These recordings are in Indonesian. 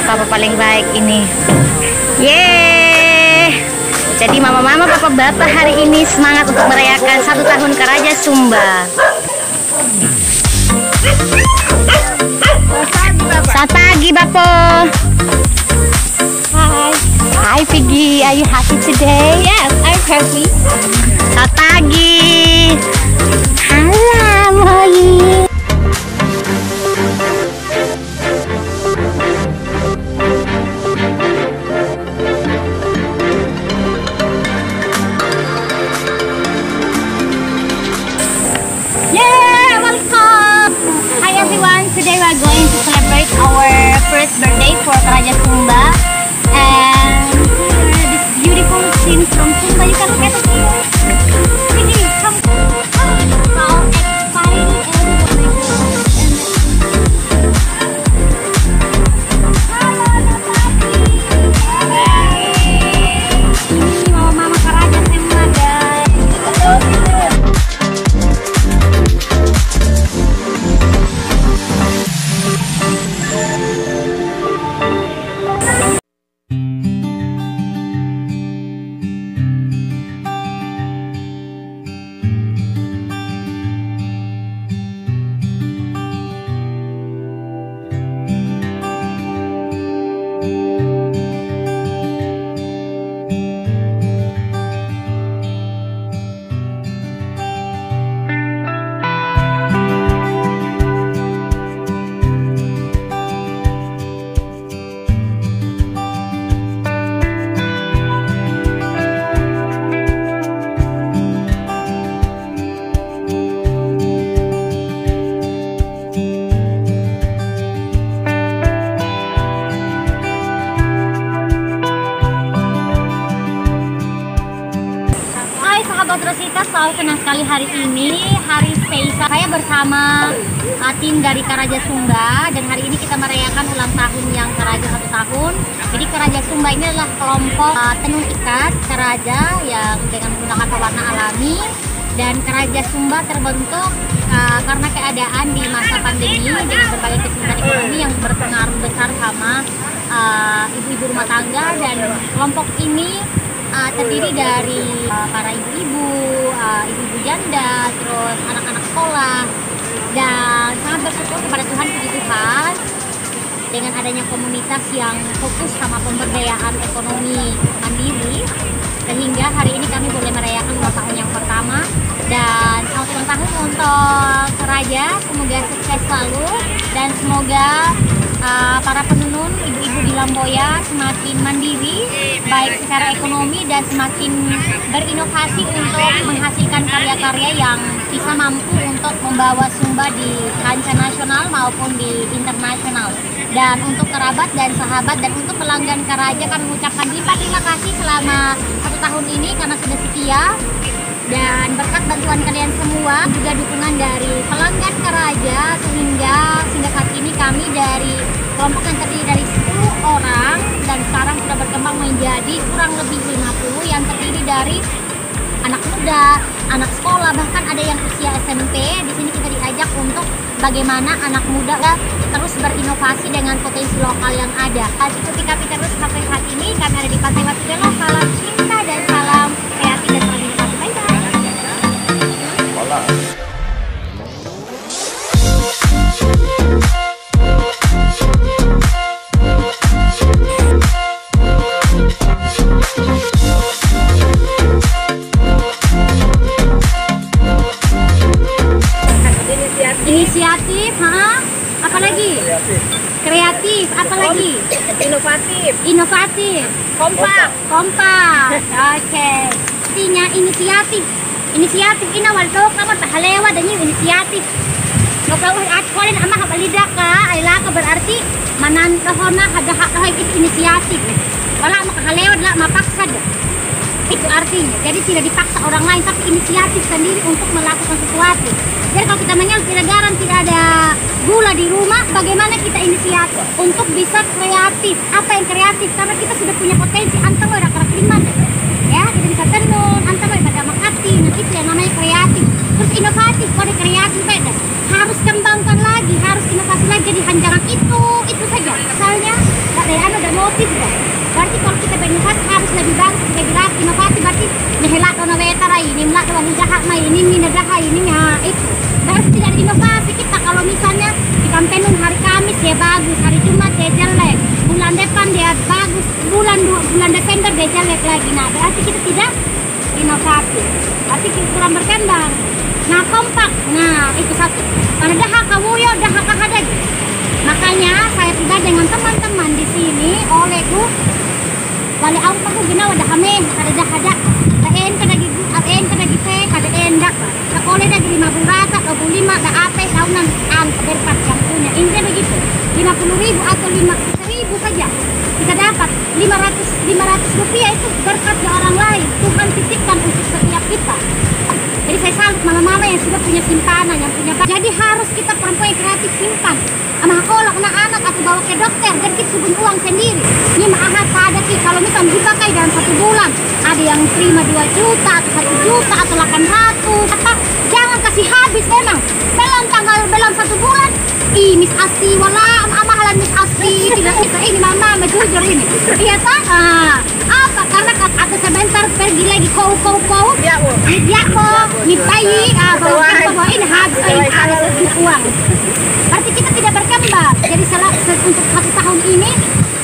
Papa paling baik ini. Yeay. Jadi mama-mama, papa-bapak hari ini semangat untuk merayakan 1 tahun Karaja Sumba. Selamat pagi, Bapo. Hi. Hi, Piggy. Are you happy today? Yes, I'm happy. Selamat pagi. Halo, Moyi. Today we are going to celebrate our first birthday for Karaja Sumba, and this beautiful scene from Sumba. You can look at it here. Come. So excited Ini mama Karaja Sumba, guys. Rositas, selalu senang sekali hari ini, hari spesial. Saya bersama tim dari Karaja Sumba, dan hari ini kita merayakan ulang tahun yang Karaja 1 tahun. Jadi Karaja Sumba ini adalah kelompok tenun ikat Karaja yang dengan menggunakan pewarna alami, dan Karaja Sumba terbentuk karena keadaan di masa pandemi dengan berbagai kesulitan ekonomi yang berpengaruh besar sama ibu-ibu rumah tangga, dan kelompok ini terdiri dari para ibu-ibu, ibu-ibu janda, terus anak-anak sekolah, dan sangat bersyukur kepada Tuhan, puji Tuhan, dengan adanya komunitas yang fokus sama pemberdayaan ekonomi mandiri, sehingga hari ini kami boleh merayakan ulang tahun yang pertama. Dan selamat ulang tahun untuk Karaja, semoga sukses selalu, dan semoga para penenun ibu-ibu di Lamboya semakin mandiri baik secara ekonomi dan semakin berinovasi untuk menghasilkan karya-karya yang bisa mampu untuk membawa Sumba di kancah nasional maupun di internasional. Dan untuk kerabat dan sahabat dan untuk pelanggan Karaja, kami mengucapkan terima kasih selama 1 tahun ini karena sudah setia, dan berkat bantuan kalian semua juga dukungan dari pelanggan Karaja, sehingga saat ini kami dari kelompok yang terdiri dari 10 orang dan sekarang sudah berkembang menjadi kurang lebih 50 yang terdiri dari anak muda, anak sekolah, bahkan ada yang usia SMP. Di sini kita diajak untuk bagaimana anak muda terus berinovasi dengan potensi lokal yang ada. Ikuti kami terus sampai saat ini. Kami ada di Pantai Batu Bela. Salam cinta dan salam kreatif dan salam inovasi. Bye bye. Inisiatif, apalagi? Kreatif, apalagi? Inovatif, kompak. Oke. Artinya inisiatif ina waldo kamu tahalewa dan inisiatif. Kalau at kolin ama kabalida ka ay laka berarti manandohona hagahak itu inisiatif. Wala makahalewa la mapaksa. Itu artinya. Jadi tidak dipaksa orang lain, tapi inisiatif sendiri untuk melakukan sesuatu. Jadi kalau kita menyangka tidak ada gula di rumah, bagaimana kita inisiatif untuk bisa kreatif? Apa yang kreatif? Karena kita sudah punya potensi, antar ada karakteriman, ya kita bisa tenun, antar ada makati, nah itu yang namanya kreatif. Terus inovatif, kalau kreatif beda, harus kembangkan lagi, harus inovasi lagi, jadi motif kan. Berarti kalau kita berinovasi harus lebih bagus, lebih rapi. Inovasi berarti mehelat ona wetara ini, melat ona hujahak mai ini, minadaha ini, itu. Berarti tidak ada inovasi kita. Kalau misalnya di kampenun hari Kamis dia bagus, hari Jumat dia jelek, bulan depan dia bagus, bulan Desember dia jelek lagi. Nah berarti kita tidak inovasi, berarti kita kurang berkembang. Nah kompak, nah itu satu. Karena dahak kawuyo, dahak kahadeg. Makanya saya pribadi dengan teman-teman di sini olehku wali aku gina wadah ame ada dahada kaen kada gitu aen kada gitu kada endak sekolah dah 50 rata 25 dah ape daunan an berpat yang punya ini begitu 50.000 atau 5.000 saja kita dapat 500 rupiah itu berkat dari orang lain. Tuhan titipkan untuk setiap kita. Jadi saya salut mama-mama yang sudah punya simpanan, yang punya. Jadi harus kita perempuan yang kreatif simpan. Sama kolak anak-anak atau bawa ke dokter, dan kita subun uang sendiri. Ini mahat ada sih kalau misalnya dipakai dalam 1 bulan, ada yang terima 2 juta atau 1 juta atau 800. Apa? Jangan kasih habis memang. Dalam 1 bulan. Ih, Miss Asti, wala amahalan Miss Asti, tidak bisa ini mama jujur ini. Iya tak? Apa? Karena atau sebentar pergi lagi kau. Ya kok, nipai, bawa ini habis ada uang. Berarti kita tidak berkembang. Jadi untuk 1 tahun ini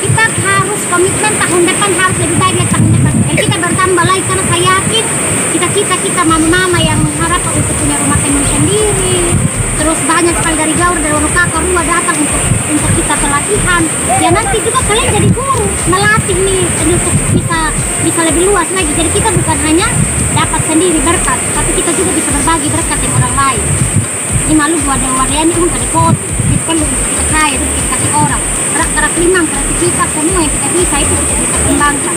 kita harus komitmen tahun depan harus lebih baik dari tahun depan. Jadi kita bertambah lagi karena saya yakin kita mama-mama yang mengharap untuk punya rumah tangga sendiri. Terus banyak sekali dari Gaur, dari Wonokaka, Rua datang untuk kita pelatihan. Ya nanti juga kalian jadi guru, melatih nih untuk bisa lebih luas lagi. Jadi kita bukan hanya dapat sendiri berkat, tapi kita juga bisa berbagi berkat dengan orang lain. Ini malu buat wadah-wadahnya pun ada foto, itu perlu untuk kita kaya, untuk kita kasih orang. Karak limang, kreativitas semua yang kita bisa itu kita bisa kembangkan.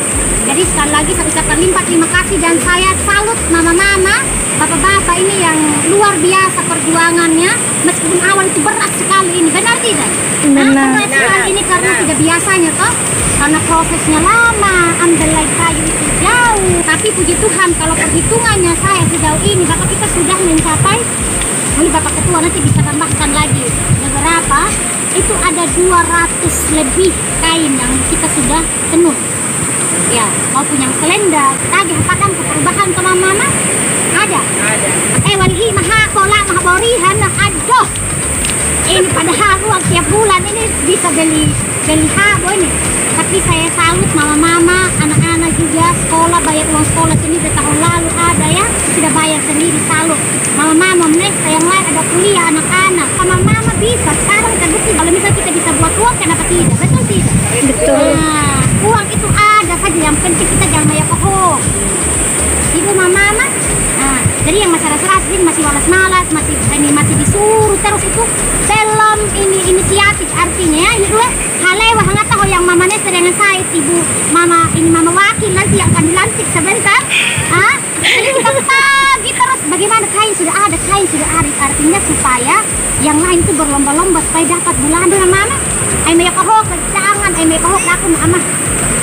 Jadi sekali lagi saya ucapkan limpah terima kasih dan saya salut mama-mama, bapak-bapak ini yang luar biasa perjuangannya. Meskipun awal itu berat sekali ini, benar tidak? Berat sekali ini karena tidak biasanya toh, karena prosesnya lama, ambil lagi kayu itu jauh. Tapi puji Tuhan kalau perhitungannya saya sejauh ini, bapak kita sudah mencapai, ini bapak ketua nanti bisa tambahkan lagi beberapa. Itu ada 200 lebih kain yang kita sudah tenun. Ya, maupun yang selendang. Tadi apakah perubahan ke mama? Ada. Walihi maha borihan aduh. Ini padahal uang tiap bulan ini bisa beli habo ini. Tapi saya salut mama-mama, anak-anak juga sekolah, bayar uang sekolah sendiri tahun lalu ada ya, sudah bayar sendiri, salut. Mama-mama next yang lain ada kuliah anak-anak. Mama-mama bisa sekarang terbukti kalau misalnya kita bisa buat uang kenapa tidak? Betul tidak? Betul. Nah, uang itu ada saja, yang penting kita jangan banyak bohong. Ibu mama-mama, nah, jadi yang masih rasa-rasa ini masih malas-malas, masih disuruh terus itu belum ini inisiatif artinya ya. Itu halewah nggak tahu yang mama Nester dengan saya ibu mama wakil nanti yang akan dilantik sebentar. Jadi kita pagi terus bagaimana kain sudah ada artinya supaya yang lain itu berlomba-lomba supaya dapat bulanan mama. Ay may kahok, jangan ay may kahok aku mama.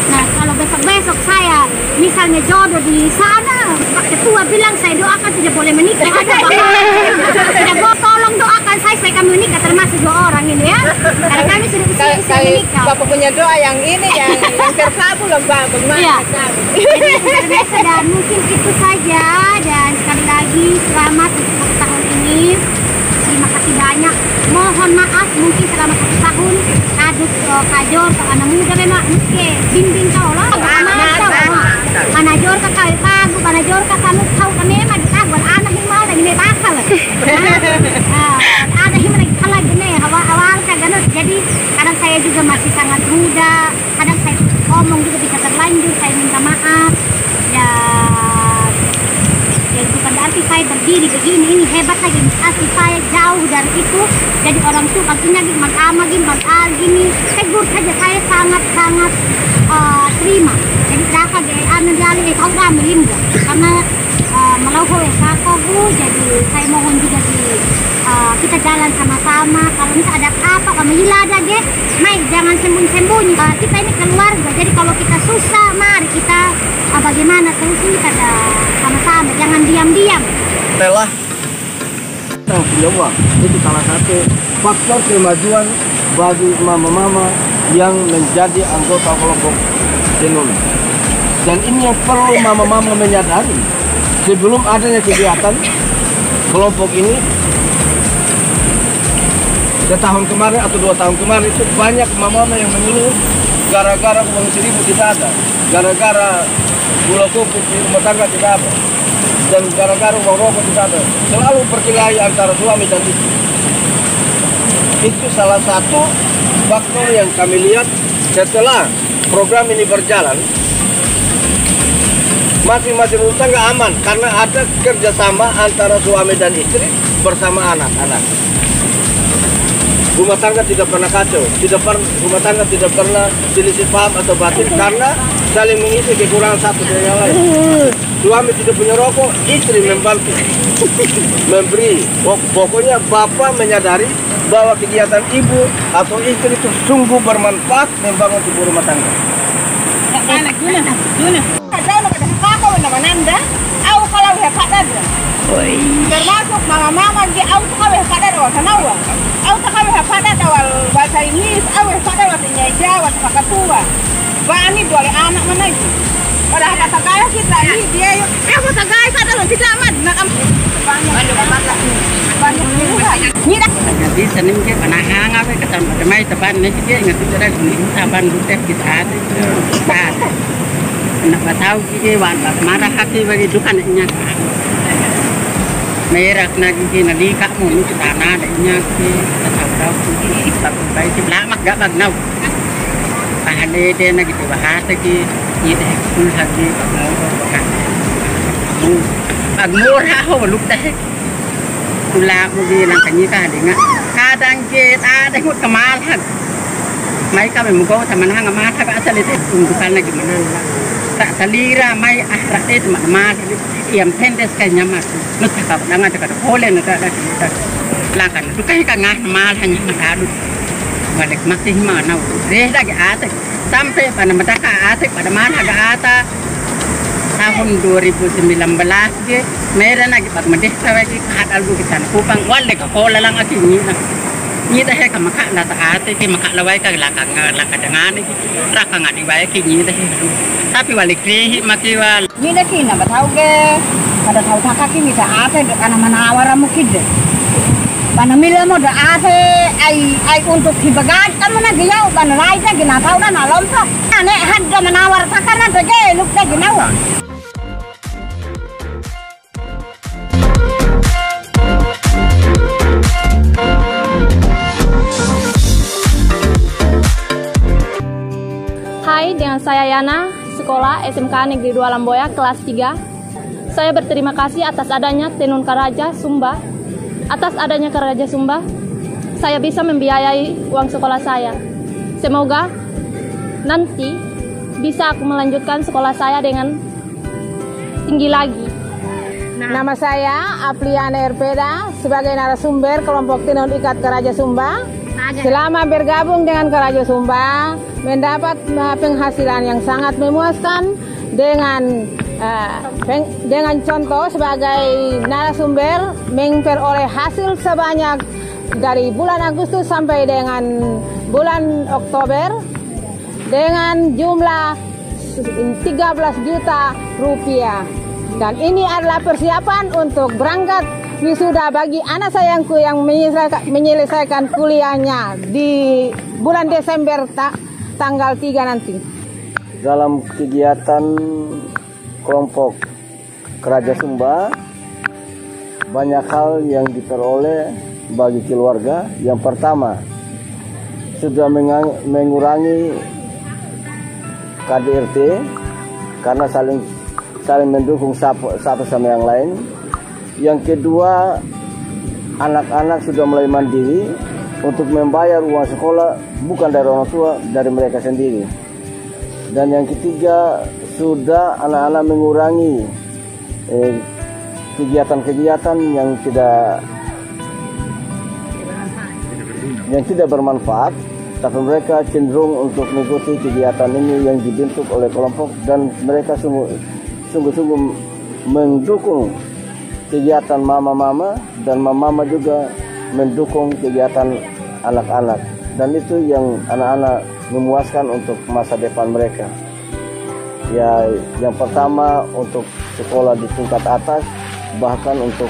Nah kalau besok-besok saya misalnya jodoh di sana, Pak Ketua bilang saya doakan tidak boleh menikah. Tidak boleh, tolong doakan saya supaya kami menikah termasuk 2 orang ini ya. Karena kami sudah usia menikah. Bapak punya doa yang ini yang terkabul loh Pak. Bagaimana? Ya. Jadi luar biasa dan mungkin itu saja dan sekali lagi selamat untuk tahun ini. Terima kasih banyak. Mohon maaf mungkin selama 1 tahun aduk kajor ke anak muda memang bimbing kau lah panajor ka kau pagu panajor ka kamu kau kami memang ditagwal anak hima lagi may bakal anak hima lagi kalah gini awal ka ganun. Jadi kadang saya juga masih sangat muda, kadang saya ngomong juga bisa terlanjur, saya minta maaf dan jadi bukan berarti saya berdiri begini ini hebat lagi, asli saya jauh dari itu. Jadi orang tuh artinya gini tegur saja saya sangat terima. Jadi raka de anu jali tahu gamelin karena melauho sako bu. Jadi saya mohon juga kita jalan sama-sama. Kalau misalnya ada apa kami hilada deh, Mike jangan sembunyi-sembunyi. Kita ini keluarga. Jadi kalau kita susah, mari kita bagaimana solusi kita ada sama-sama. Jangan diam-diam. Telah punya uang itu salah satu faktor kemajuan bagi mama-mama yang menjadi anggota kelompok tenun. Dan ini yang perlu mama-mama menyadari. Sebelum adanya kegiatan kelompok ini, setahun kemarin atau 2 tahun kemarin itu banyak mama-mama yang mengeluh gara-gara uang 1.000 tidak ada, gara-gara gula kopi di rumah tangga tidak ada, dan gara-gara uang rokok tidak ada. Selalu berkelahi antara suami dan istri. Itu salah satu faktor yang kami lihat setelah program ini berjalan. Masing-masing rumah tangga aman karena ada kerjasama antara suami dan istri bersama anak-anak. Rumah tangga tidak pernah kacau, rumah tangga tidak pernah selisih paham atau batin karena saling mengisi kekurangan satu dengan yang lain. Suami tidak punya rokok, istri membantu, memberi. Pokoknya bapak menyadari bahwa kegiatan ibu atau istri itu sungguh bermanfaat membangun sebuah rumah tangga. Termasuk mama-mama di auto kawin pada awal sanawa. Auto kawin pada awal bahasa Inggris, awal pada waktu Jawa, waktu tua. Bani boleh anak mana itu? Padahal kata gaya kita ini dia yuk. Kata gaya kita loh kita amat. Banyak. Jadi senin ke panahang apa kata mai tepan ni dia ngerti cara guni taban guteh kita ada. Nak tahu kita wan marah hati bagi dukan nya. Merak nagi nadi kamu ni tanah adanya ki tahu tak baik sebelah mak gak bagnau. Pahade dia nagi bahasa ki ni deh kul hati agmur ha ho luk deh. Kula mungkin nang kanyi ka denga kadang kita ada ikut kemalahan. Mai kami mugo teman hang amat ka asal itu undukan lagi mana. Tak salira mai akhirat itu mak yang pendes kayaknya mas nut kakak dangan dekat boleh nut ada kita lakan tu kai ka ngah mal hanya madu balik masih mana deh lagi atek sampai pada mereka atek pada mana ada ata tahun 2019 dia mereka lagi pada merdeka lagi kat albu kita kupang wale ka pola lang aki ni dah ka maka la ta atek ki maka lawai ka lakan dengan ni raka ngadi bae ki ni dah tapi balik ni mati wal Ni dah kina batau ke pada tahu kakak ini dah apa karena mana awara mukid. Pana mila mo dah apa ai untuk hibagat kamu nak dia pana rai tak gina tahu dah nalom tak. Ane harga menawar takkan ada ke luk tak gina wa. Hai, dengan saya Yana, sekolah SMK Negeri 2 Lamboya, kelas 3. Saya berterima kasih atas adanya Tenun Karaja Sumba. Atas adanya Karaja Sumba, saya bisa membiayai uang sekolah saya. Semoga nanti bisa aku melanjutkan sekolah saya dengan tinggi lagi. Nama saya Apliana Erpeda sebagai narasumber kelompok Tenun Ikat Karaja Sumba. Selama bergabung dengan Karaja Sumba, mendapat penghasilan yang sangat memuaskan dengan contoh sebagai narasumber memperoleh hasil sebanyak dari bulan Agustus sampai dengan bulan Oktober dengan jumlah 13 juta rupiah. Dan ini adalah persiapan untuk berangkat wisuda bagi anak sayangku yang menyelesaikan kuliahnya di bulan Desember tanggal 3 nanti. Dalam kegiatan kelompok Karaja Sumba, banyak hal yang diperoleh bagi keluarga. Yang pertama, sudah mengurangi KDRT karena saling mendukung satu sama yang lain. Yang kedua, anak-anak sudah mulai mandiri untuk membayar uang sekolah bukan dari orang tua, dari mereka sendiri. Dan yang ketiga, sudah anak-anak mengurangi kegiatan-kegiatan yang tidak bermanfaat, tapi mereka cenderung untuk mengikuti kegiatan ini yang dibentuk oleh kelompok, dan mereka sungguh-sungguh mendukung kegiatan mama-mama, dan mama-mama juga mendukung kegiatan anak-anak. dan itu yang anak-anak memuaskan untuk masa depan mereka. Ya, yang pertama untuk sekolah di tingkat atas, bahkan untuk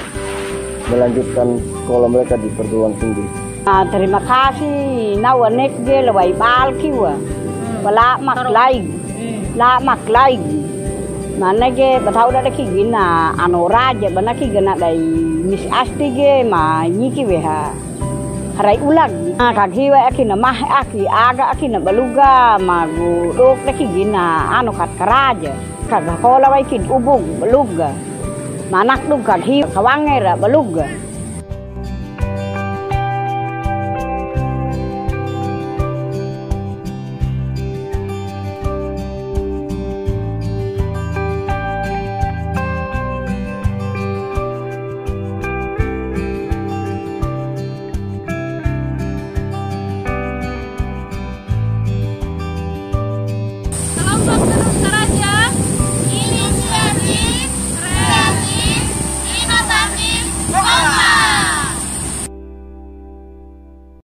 melanjutkan sekolah mereka di perguruan tinggi. Terima kasih nawanek ge lawai bal kiwa bala mak laig mana ge batau da ki gina anoraja bana ki gana dai mis asti ge ma nyiki weha harai ulag kaki wa akina mah aki aga akina baluga magu dok da ki gina anu kat karaja kag kola wai kid ubung baluga manak dug kaki kawangera baluga